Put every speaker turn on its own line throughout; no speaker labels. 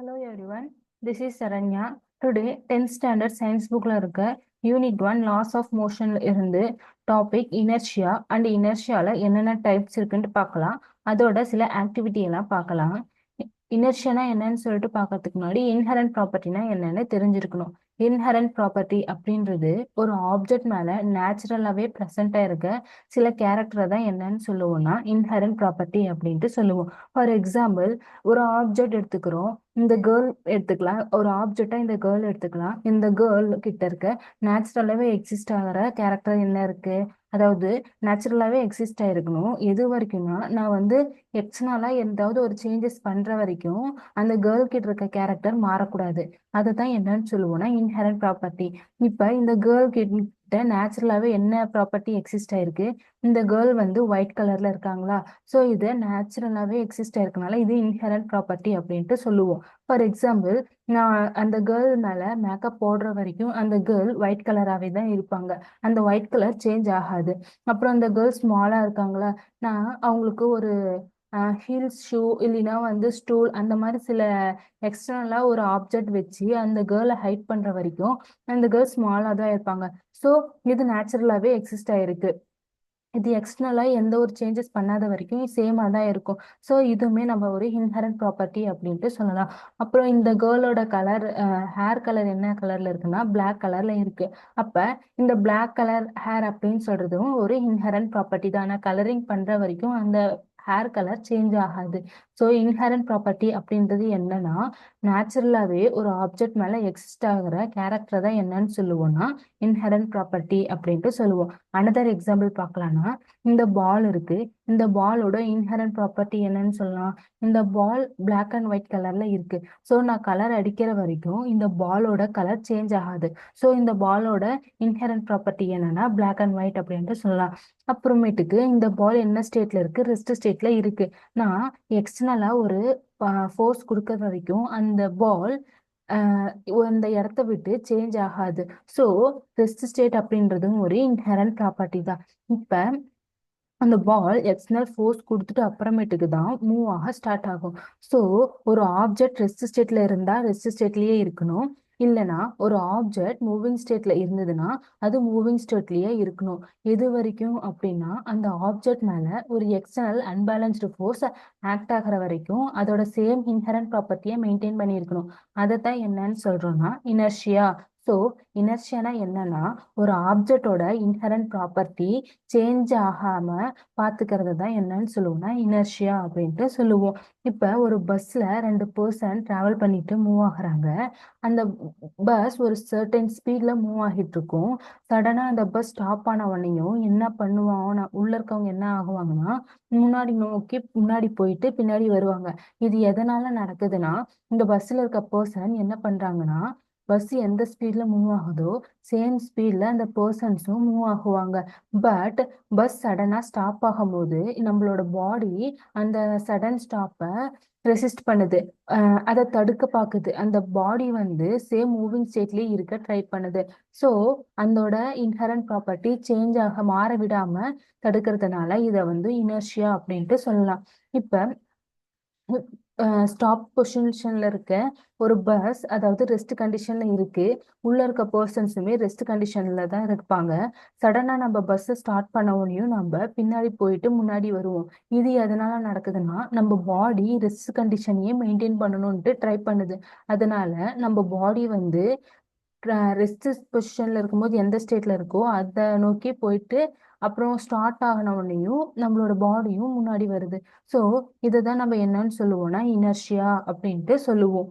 Hello everyone, this is Saranya. Today, 10th standard science bookல இருக்க unit 1 loss of மோஷன்ல இருந்து topic inertia and இனர்ஷியால என்னென்ன types இருக்குன்னு பார்க்கலாம். அதோட சில ஆக்டிவிட்டி எல்லாம் பார்க்கலாம். இனர்ஷியானா என்னன்னு சொல்லிட்டு பார்க்கறதுக்கு முன்னாடி இன்ஹரண்ட் ப்ராப்பர்ட்டினா என்னன்னு தெரிஞ்சிருக்கணும். இன்ஹரண்ட் ப்ராப்பர்ட்டி அப்படின்றது ஒரு ஆப்ஜெக்ட் மேல நேச்சுரலாவே ப்ரெசண்டா இருக்க சில கேரக்டரை தான் என்னன்னு சொல்லுவோம்னா இன்ஹரண்ட் ப்ராப்பர்ட்டி அப்படின்ட்டு சொல்லுவோம். ஃபார் எக்ஸாம்பிள், ஒரு ஆப்ஜெக்ட் எடுத்துக்கிறோம். இந்த கேர்ள் எடுத்துக்கலாம். ஒரு ஆப்ஜெக்டா இந்த கேர்ள் எடுத்துக்கலாம். இந்த கேர்ள் கிட்ட இருக்க நேச்சுரலாவே எக்ஸிஸ்ட் ஆகிற கேரக்டர் என்ன இருக்கு? அதாவது நேச்சுரலாவே எக்ஸிஸ்ட் ஆயிருக்கணும். எது வரைக்கும்னா நான் வந்து எக்ஸ்டர்னலா ஏதாவது ஒரு சேஞ்சஸ் பண்ற வரைக்கும் அந்த கேர்ள் கிட்ட இருக்க கேரக்டர் மாறக்கூடாது. அதை தான் என்னன்னு சொல்லுவோம்னா இன்ஹெரண்ட் ப்ராப்பர்ட்டி. இப்ப இந்த கேர்ள் கிட்ட நேச்சுரலாவே என்ன ப்ராப்பர்ட்டி எக்ஸிஸ்ட் ஆயிருக்கு? இந்த கேர்ள் வந்து ஒயிட் கலர்ல இருக்காங்களா? ஸோ இது நேச்சுரலாவே எக்ஸிஸ்ட் ஆயிருக்கனால இது இன்ஹெரண்ட் ப்ராப்பர்ட்டி அப்படின்ட்டு சொல்லுவோம். ஃபார் எக்ஸாம்பிள், நான் அந்த கேர்ள் மேல மேக்கப் போடுற வரைக்கும் அந்த கேர்ள் ஒயிட் கலராகவே தான் இருப்பாங்க. அந்த ஒயிட் கலர் சேஞ்ச் ஆகாது. அப்புறம் அந்த கேர்ள் ஸ்மாலா இருக்காங்களா, நான் அவங்களுக்கு ஒரு ஹீல்ஸ் ஷூ இல்லைன்னா வந்து ஸ்டூல் அந்த மாதிரி சில எக்ஸ்டர்னலா ஒரு ஆப்ஜெக்ட் வச்சு அந்த கேர்ளை ஹைட் பண்ற வரைக்கும் அந்த கேர்ள் ஸ்மாலா தான் இருப்பாங்க. ஸோ இது நேச்சுரலாவே எக்ஸிஸ்ட் ஆயிருக்கு. இது எக்ஸ்டர்னலா எந்த ஒரு சேஞ்சஸ் பண்ணாத வரைக்கும் சேமா தான் இருக்கும். ஸோ இதுவுமே நம்ம ஒரு இன்ஹரண்ட் ப்ராப்பர்ட்டி அப்படின்ட்டு சொல்லலாம். அப்புறம் இந்த கேர்ளோட கலர், ஹேர் கலர் என்ன கலர்ல இருக்குன்னா பிளாக் கலர்ல இருக்கு. அப்ப இந்த பிளாக் கலர் ஹேர் அப்படின்னு சொல்றதும் ஒரு இன்ஹரண்ட் ப்ராப்பர்ட்டி தான். ஆனா கலரிங் பண்ற வரைக்கும் அந்த ஹேர் கலர் சேஞ்ச் ஆகாது. ஸோ இன்ஹரண்ட் ப்ராப்பர்ட்டி அப்படின்றது என்னன்னா நேச்சுரலாவே ஒரு ஆப்ஜெக்ட் மேல எக்ஸிஸ்ட் ஆகிற கேரக்டர் தான் என்னன்னு சொல்லுவோம்னா இன்ஹரண்ட் ப்ராப்பர்ட்டி அப்படின்ட்டு சொல்லுவோம். அனதர் எக்ஸாம்பிள் பார்க்கலாம்னா, இந்த பால் இருக்கு. இந்த பாலோட இன்ஹரண்ட் ப்ராப்பர்ட்டி என்னன்னு சொல்லலாம். இந்த பால் பிளாக் அண்ட் ஒயிட் கலர்ல இருக்கு. ஸோ நான் கலர் அடிக்கிற வரைக்கும் இந்த பாலோட கலர் சேஞ்ச் ஆகாது. ஸோ இந்த பாலோட இன்ஹரண்ட் ப்ராப்பர்ட்டி என்னன்னா பிளாக் அண்ட் ஒயிட் அப்படின்ட்டு சொல்லலாம். அப்புறமேட்டுக்கு இந்த பால் என்ன ஸ்டேட்ல இருக்கு? ரெஸ்ட் ஸ்டேட்ல இருக்கு. நான் எக்ஸ்டர்னலா ஒரு ஃபோர்ஸ் கொடுக்கற வரைக்கும் அந்த பால் அந்த இடத்த விட்டு சேஞ்ச் ஆகாது. ஸோ ரெஸ்ட் ஸ்டேட் அப்படின்றதும் ஒரு இன்ஹெரண்ட் ப்ராப்பர்ட்டி தான். இப்ப அந்த பால் எக்ஸ்டர்னல் ஃபோர்ஸ் கொடுத்துட்டு அப்புறமேட்டுக்கு தான் மூவ் ஆக ஸ்டார்ட் ஆகும். ஸோ ஒரு ஆப்ஜெக்ட் ரெஸ்ட் ஸ்டேட்ல இருந்தா ரெஸ்ட் ஸ்டேட்லயே இருக்கணும். இல்லைன்னா ஒரு ஆப்ஜெக்ட் மூவிங் ஸ்டேட்ல இருந்ததுன்னா அது மூவிங் ஸ்டேட்லயே இருக்கணும். எது வரைக்கும் அப்படின்னா அந்த ஆப்ஜெக்ட் மேல ஒரு எக்ஸ்டர்னல் அன்பேலன்ஸ்டு ஃபோர்ஸ் ஆக்ட் ஆகிற வரைக்கும் அதோட சேம் இன்ஹெரண்ட் ப்ராப்பர்ட்டியை மெயின்டைன் பண்ணியிருக்கணும். அதை தான் என்னன்னு சொல்றோம்னா இனர்ஷியா. ஸோ இனர்ஷியானா என்னன்னா ஒரு ஆப்ஜெக்டோட இன்ஹெரண்ட் ப்ராப்பர்ட்டி சேஞ்ச் ஆகாம பாத்துக்கிறது தான் என்னன்னு சொல்லுவோம்னா இனர்ஷியா அப்படின்ட்டு சொல்லுவோம். இப்ப ஒரு பஸ்ல ரெண்டு பர்சன் டிராவல் பண்ணிட்டு மூவ் ஆகுறாங்க. அந்த பஸ் ஒரு சர்டன் ஸ்பீட்ல மூவ் ஆகிட்டு இருக்கும். சடனா அந்த பஸ் ஸ்டாப் ஆன உடனேயும் என்ன பண்ணுவாங்க, உள்ள இருக்கவங்க என்ன ஆகுவாங்கன்னா முன்னாடி நோக்கி முன்னாடி போயிட்டு பின்னாடி வருவாங்க. இது எதனால நடக்குதுன்னா இந்த பஸ்ல இருக்க பர்சன் என்ன பண்றாங்கன்னா பஸ் எந்த ஸ்பீட்ல மூவ் ஆகுதோ சேம் ஸ்பீட்ல அந்த பர்சன்ஸும் மூவ் ஆகுவாங்க. பட் பஸ் சடனா ஸ்டாப் ஆகும்போது நம்மளோட பாடி அந்த சடன் ஸ்டாப்பை ரெசிஸ்ட் பண்ணுது. அதை தடுக்க பாக்குது. அந்த பாடி வந்து சேம் மூவிங் ஸ்டேட்லயே இருக்க ட்ரை பண்ணுது. ஸோ அதோட இன்ஹரண்ட் ப்ராப்பர்ட்டி சேஞ்ச் ஆக மாற விடாம தடுக்கிறதுனால இதை வந்து இனர்ஷியா அப்படின்ட்டு சொல்லலாம். இப்ப ஸ்டாப் பொசிஷன்ல இருக்க ஒரு பஸ், அதாவது ரெஸ்ட் கண்டிஷன்ல இருக்கு. உள்ள இருக்க பர்சன்ஸுமே ரெஸ்ட் கண்டிஷன்ல தான் இருப்பாங்க. சடனா நம்ம பஸ் ஸ்டார்ட் பண்ண உடனேயும் நம்ம பின்னாடி போயிட்டு முன்னாடி வருவோம். இது எதனால நடக்குதுன்னா நம்ம பாடி ரெஸ்ட் கண்டிஷனையே மெயின்டைன் பண்ணணும்ட்டு ட்ரை பண்ணுது. அதனால நம்ம பாடி வந்து ரெஸ்ட் பொசிஷன்ல இருக்கும்போது எந்த ஸ்டேட்ல இருக்கோ அதை நோக்கி போயிட்டு அப்புறம் ஸ்டார்ட் ஆகின உடனேயும் நம்மளோட பாடியும் முன்னாடி வருது. ஸோ இதை தான் நம்ம என்னன்னு சொல்லுவோம்னா இனர்ஷியா அப்படின்ட்டு சொல்லுவோம்.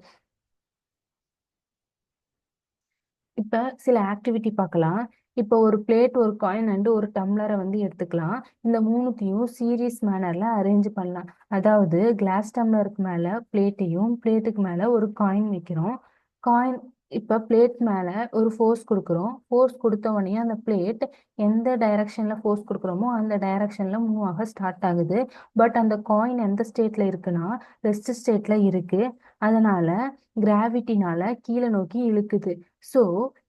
இப்ப சில ஆக்டிவிட்டி பார்க்கலாம். இப்போ ஒரு பிளேட், ஒரு காயின் அண்ட் ஒரு டம்ளரை வந்து எடுத்துக்கலாம். இந்த மூணுத்தையும் சீரியஸ் மேனர்ல அரேஞ்ச் பண்ணலாம். அதாவது கிளாஸ் டம்ளருக்கு மேல பிளேட்டையும் பிளேட்டுக்கு மேல ஒரு காயின் வைக்கிறோம். காயின் இப்ப பிளேட் மேல ஒரு ஃபோர்ஸ் கொடுக்குறோம். ஃபோர்ஸ் கொடுத்த உடனே அந்த பிளேட் எந்த டைரக்ஷன்ல ஃபோர்ஸ் கொடுக்குறோமோ அந்த டைரக்ஷன்ல மூவ் ஆக ஸ்டார்ட் ஆகுது. பட் அந்த காயின் எந்த ஸ்டேட்ல இருக்குன்னா ரெஸ்ட் ஸ்டேட்ல இருக்கு. அதனால கிராவிட்டினால கீழே நோக்கி இழுக்குது. ஸோ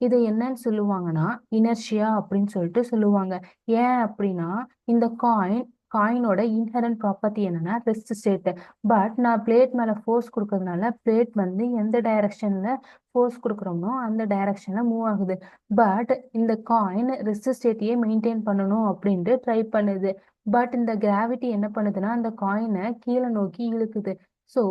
இதை என்னன்னு சொல்லுவாங்கன்னா இனர்ஷியா அப்படின்னு சொல்லிட்டு சொல்லுவாங்க. ஏன் அப்படின்னா இந்த காயின் காயினோட இன்ஹெரண்ட் ப்ராப்பர்ட்டி என்னன்னா ரெஸ்ட் ஸ்டேட். பட் நான் பிளேட் மேல ஃபோர்ஸ் கொடுக்கறதுனால பிளேட் வந்து எந்த டைரக்ஷன்ல ஃபோர்ஸ் கொடுக்குறோமோ அந்த டைரக்ஷன்ல மூவ் ஆகுது. பட் இந்த காயின் ரெஸ்ட் ஸ்டேட்டையே மெயின்டைன் பண்ணணும் அப்படின்ட்டு ட்ரை பண்ணுது. பட் இந்த கிராவிட்டி என்ன பண்ணுதுன்னா அந்த காயினை கீழே நோக்கி இழுக்குது. ஸோ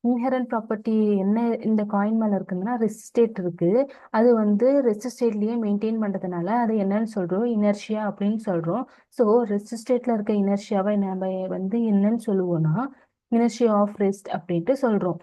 இன்ஹெரண்ட் ப்ராப்பர்ட்டி என்ன இந்த காயின் மேல இருக்குதுன்னா ரெஸ்ட் ஸ்டேட் இருக்கு. அது வந்து ரெஸ்ட் ஸ்டேட்லயே மெயின்டைன் பண்றதுனால அது என்னன்னு சொல்றோம், இனர்ஷியா அப்படின்னு சொல்றோம். ஸோ ரெஸ்ட் ஸ்டேட்ல இருக்க இனர்ஷியாவை நம்ம வந்து என்னன்னு சொல்லுவோம்னா இனர்ஷியா ஆஃப் ரெஸ்ட் அப்படின்ட்டு சொல்றோம்.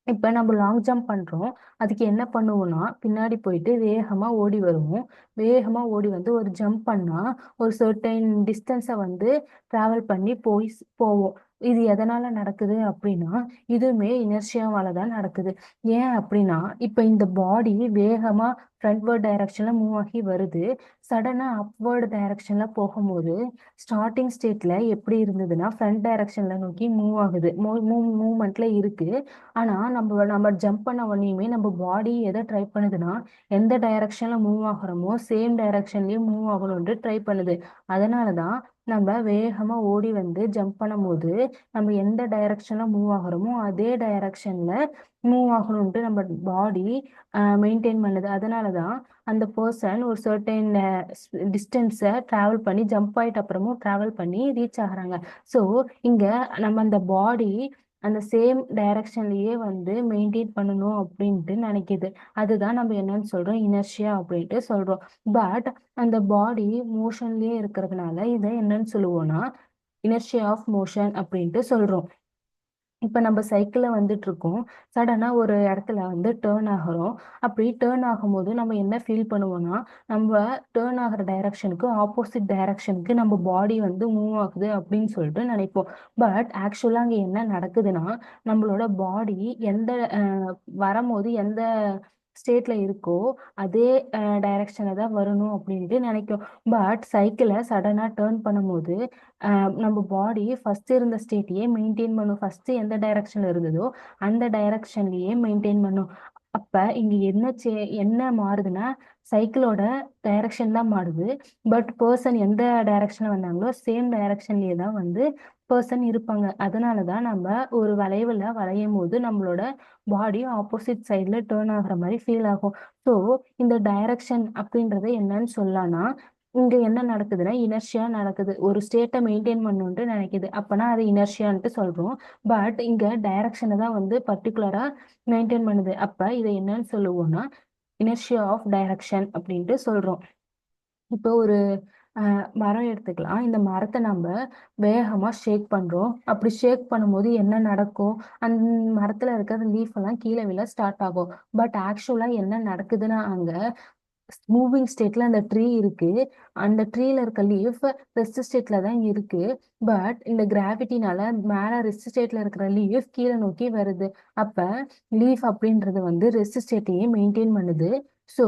இப்ப நம்ம லாங் ஜம்ப் பண்றோம். அதுக்கு என்ன பண்ணுவோம்னா பின்னாடி போயிட்டு வேகமா ஓடி வருவோம். வேகமா ஓடி வந்து ஒரு ஜம்ப் பண்ணா ஒரு சர்டைன் டிஸ்டன்ஸை வந்து டிராவல் பண்ணி போவோம். இது எதனால நடக்குது அப்படின்னா இதுவுமே இனர்ஷியாவால தான் நடக்குது. ஏன் அப்படின்னா இப்ப இந்த பாடி வேகமா ஃப்ரண்ட்வர்ட் டைரக்ஷன்ல மூவ் ஆகி வருது. சடனா அப்வர்டு டைரக்ஷன்ல போகும்போது ஸ்டார்டிங் ஸ்டேட்ல எப்படி இருந்ததுன்னா ஃப்ரண்ட் டைரக்ஷன்ல நோக்கி மூவ் ஆகுது, மூவ்மெண்ட்ல இருக்கு. ஆனா நம்ம ஜம்ப் பண்ண உடனேயுமே நம்ம பாடி எதை ட்ரை பண்ணுதுன்னா எந்த டைரக்ஷன்ல மூவ் ஆகுறோமோ சேம் டைரக்ஷன்லயே மூவ் ஆகணும்னு ட்ரை பண்ணுது. அதனாலதான் நம்ம வேகமா ஓடி வந்து ஜம்ப் பண்ணும்போது நம்ம எந்த டைரக்ஷன்ல மூவ் ஆகுறோமோ அதே டைரக்ஷன்ல மூவ் ஆகணும்ட்டு நம்ம பாடி மெயின்டைன் பண்ணுது. அதனாலதான் அந்த பர்சன் ஒரு சர்டைன் டிஸ்டன்ஸை டிராவல் பண்ணி ஜம்ப் ஆயிட்டு அப்புறமும் டிராவல் பண்ணி ரீச் ஆகுறாங்க. ஸோ இங்க நம்ம அந்த பாடி அந்த சேம் டைரக்ஷன்லயே வந்து மெயின்டைன் பண்ணணும் அப்படின்ட்டு நினைக்குது. அதுதான் நம்ம என்னன்னு சொல்றோம், இனர்ஷியா அப்படின்ட்டு சொல்றோம். பட் அந்த பாடி மோஷன்லயே இருக்கிறதுனால இதை என்னன்னு சொல்லுவோம்னா இனர்ஷியா ஆஃப் மோஷன் அப்படின்ட்டு சொல்றோம். இப்ப நம்ம சைக்கிள்ல வந்துட்டு இருக்கோம். சடனா ஒரு இடத்துல வந்து டேர்ன் ஆகுறோம். அப்படி டேர்ன் ஆகும்போது நம்ம என்ன ஃபீல் பண்ணுவோம்னா நம்ம டேர்ன் ஆகிற டைரக்ஷனுக்கு ஆப்போசிட் டைரக்ஷனுக்கு நம்ம பாடி வந்து மூவ் ஆகுது அப்படின்னு சொல்லிட்டு நினைப்போம். பட் ஆக்சுவலா அங்க என்ன நடக்குதுன்னா நம்மளோட பாடி எந்த வரும்போது எந்த ஸ்டேட்ல இருக்கோ அதே டைரக்ஷன்ல தான் வரணும் அப்படின்ட்டு நினைக்கும். பட் சைக்கிளை சடனா டேர்ன் பண்ணும்போது நம்ம பாடி ஃபர்ஸ்ட் இருந்த ஸ்டேட்டையே மெயின்டைன் பண்ணும். ஃபர்ஸ்ட் எந்த டைரக்ஷன்ல இருந்ததோ அந்த டைரக்ஷன்லயே மெயின்டைன் பண்ணும். அப்ப இங்க என்ன மாறுதுன்னா சைக்கிளோட டைரக்ஷன் தான் மாறுது. பட் பர்சன் எந்த டைரக்ஷன்ல வந்தாங்களோ சேம் டைரக்ஷன்லயே தான் வந்து பர்சன் இருப்பாங்க. அதனாலதான் நம்ம ஒரு வளைவுல வளையும் போது நம்மளோட பாடி ஆப்போசிட் சைட்ல டேர்ன் ஆகுற மாதிரி ஃபீல் ஆகும். ஸோ இந்த டைரக்ஷன் அப்படின்றத என்னன்னு சொல்லலாம்னா இங்க என்ன நடக்குதுன்னா இனர்ஷியா நடக்குது. ஒரு ஸ்டேட்டை மெயின்டைன் பண்ணணும்ட்டு நினைக்குது. அப்பனா அது இனர்ஷியான்ட்டு சொல்றோம். பட் இங்க டைரக்ஷனை தான் வந்து பர்டிகுலரா மெயின்டைன் பண்ணுது. அப்ப இதை என்னன்னு சொல்லுவோம்னா இனர்ஷியா ஆஃப் டைரக்ஷன் அப்படின்ட்டு சொல்றோம். இப்போ ஒரு மரம் எடுத்துக்கலாம். இந்த மரத்தை நம்ம வேகமா ஷேக் பண்றோம். அப்படி ஷேக் பண்ணும்போது என்ன நடக்கும், அந்த மரத்துல இருக்கிற லீஃப் எல்லாம் கீழே விழ ஸ்டார்ட் ஆகும். பட் ஆக்சுவலா என்ன நடக்குதுன்னா அங்க மூவிங் ஸ்டேட்ல அந்த ட்ரீ இருக்கு. அந்த ட்ரீல இருக்க லீஃப் ரெஸ்ட் ஸ்டேட்ல தான் இருக்கு. பட் இந்த கிராவிட்டினால மேல ரெஸ்ட் ஸ்டேட்ல இருக்கிற லீஃப் கீழே நோக்கி வருது. அப்ப லீஃப் அப்படின்றது வந்து ரெஸ்ட் ஸ்டேட்டையே மெயின்டைன் பண்ணுது. ஸோ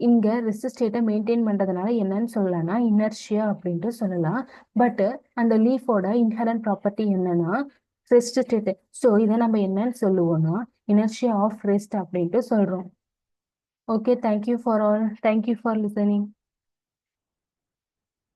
இங்க ரெஸ்ட் ஸ்டேட்டை மெயின்டைன் பண்றதுனால என்னன்னு சொல்லலாம்னா இனர்ஷியா அப்படின்ட்டு சொல்லலாம். பட் அந்த லீஃபோட இன்ஹெரண்ட் ப்ராப்பர்ட்டி என்னன்னா ரெஸ்ட் ஸ்டேட். ஸோ இதை நம்ம என்னன்னு சொல்லுவோம்னா இனர்ஷியா ஆஃப் ரெஸ்ட் அப்படின்ட்டு சொல்றோம். Okay, thank you for all. Thank you for listening.